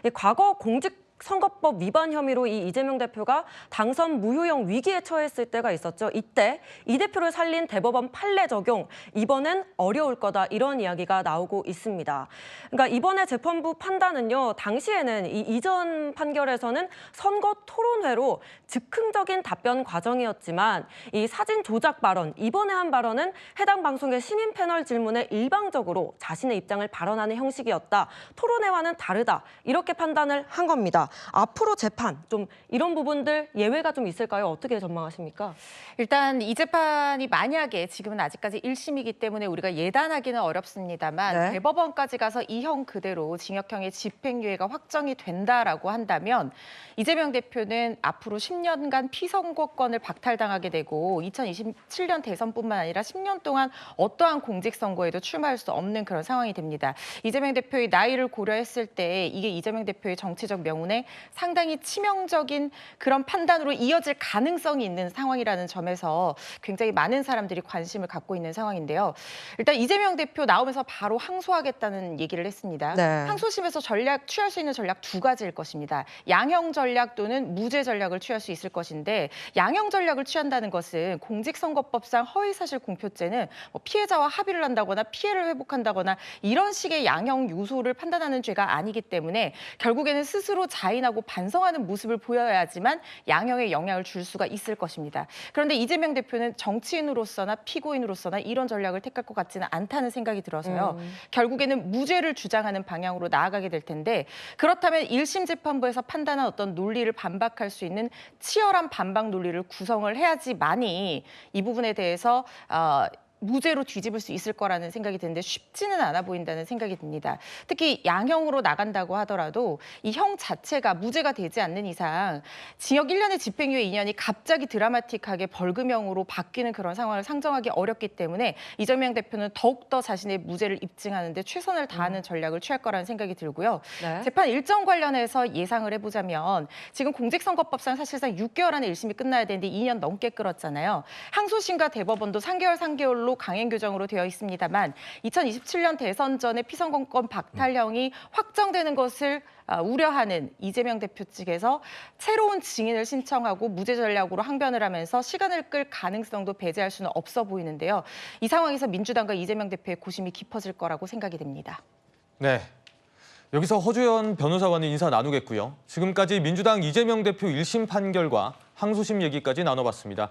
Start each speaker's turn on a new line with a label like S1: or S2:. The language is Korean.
S1: 이 과거 공직선거법 위반 혐의로 이 이재명 대표가 당선 무효형 위기에 처했을 때가 있었죠. 이때 이 대표를 살린 대법원 판례 적용, 이번엔 어려울 거다 이런 이야기가 나오고 있습니다. 그러니까 이번에 재판부 판단은요. 당시에는 이 이전 판결에서는 선거 토론회로 즉흥적인 답변 과정이었지만 이 사진 조작 발언, 이번에 한 발언은 해당 방송의 시민 패널 질문에 일방적으로 자신의 입장을 발언하는 형식이었다. 토론회와는 다르다. 이렇게 판단을 한 겁니다. 앞으로 재판 좀 이런 부분들 예외가 좀 있을까요? 어떻게 전망하십니까?
S2: 일단 이 재판이 만약에 지금은 아직까지 1심이기 때문에 우리가 예단하기는 어렵습니다만
S1: 네.
S2: 대법원까지 가서 이 형 그대로 징역형의 집행유예가 확정이 된다라고 한다면 이재명 대표는 앞으로 10년간 피선거권을 박탈당하게 되고 2027년 대선뿐만 아니라 10년 동안 어떠한 공직선거에도 출마할 수 없는 그런 상황이 됩니다. 이재명 대표의 나이를 고려했을 때 이게 이재명 대표의 정치적 명운에 상당히 치명적인 그런 판단으로 이어질 가능성이 있는 상황이라는 점에서 굉장히 많은 사람들이 관심을 갖고 있는 상황인데요. 일단 이재명 대표 나오면서 바로 항소하겠다는 얘기를 했습니다.
S1: 네.
S2: 항소심에서 취할 수 있는 전략 두 가지일 것입니다. 양형 전략 또는 무죄 전략을 취할 수 있을 것인데 양형 전략을 취한다는 것은 공직선거법상 허위사실 공표죄는 뭐 피해자와 합의를 한다거나 피해를 회복한다거나 이런 식의 양형 요소를 판단하는 죄가 아니기 때문에 결국에는 스스로 자인하고 반성하는 모습을 보여야지만 양형에 영향을 줄 수가 있을 것입니다. 그런데 이재명 대표는 정치인으로서나 피고인으로서나 이런 전략을 택할 것 같지는 않다는 생각이 들어서요. 결국에는 무죄를 주장하는 방향으로 나아가게 될 텐데 그렇다면 1심 재판부에서 판단한 어떤 논리를 반박할 수 있는 치열한 반박 논리를 구성을 해야지만이 이 부분에 대해서 무죄로 뒤집을 수 있을 거라는 생각이 드는데 쉽지는 않아 보인다는 생각이 듭니다. 특히 양형으로 나간다고 하더라도 이 형 자체가 무죄가 되지 않는 이상 징역 1년의 집행유예 2년이 갑자기 드라마틱하게 벌금형으로 바뀌는 그런 상황을 상정하기 어렵기 때문에 이재명 대표는 더욱더 자신의 무죄를 입증하는 데 최선을 다하는 전략을 취할 거라는 생각이 들고요.
S1: 네.
S2: 재판 일정 관련해서 예상을 해보자면 지금 공직선거법상 사실상 6개월 안에 1심이 끝나야 되는데 2년 넘게 끌었잖아요. 항소심과 대법원도 3개월로 강행 규정으로 되어 있습니다만 2027년 대선 전에 피선거권 박탈형이 확정되는 것을 우려하는 이재명 대표 측에서 새로운 증인을 신청하고 무죄 전략으로 항변을 하면서 시간을 끌 가능성도 배제할 수는 없어 보이는데요. 이 상황에서 민주당과 이재명 대표의 고심이 깊어질 거라고 생각이 됩니다.
S3: 네. 여기서 허주연 변호사와는 인사 나누겠고요. 지금까지 민주당 이재명 대표 1심 판결과 항소심 얘기까지 나눠봤습니다.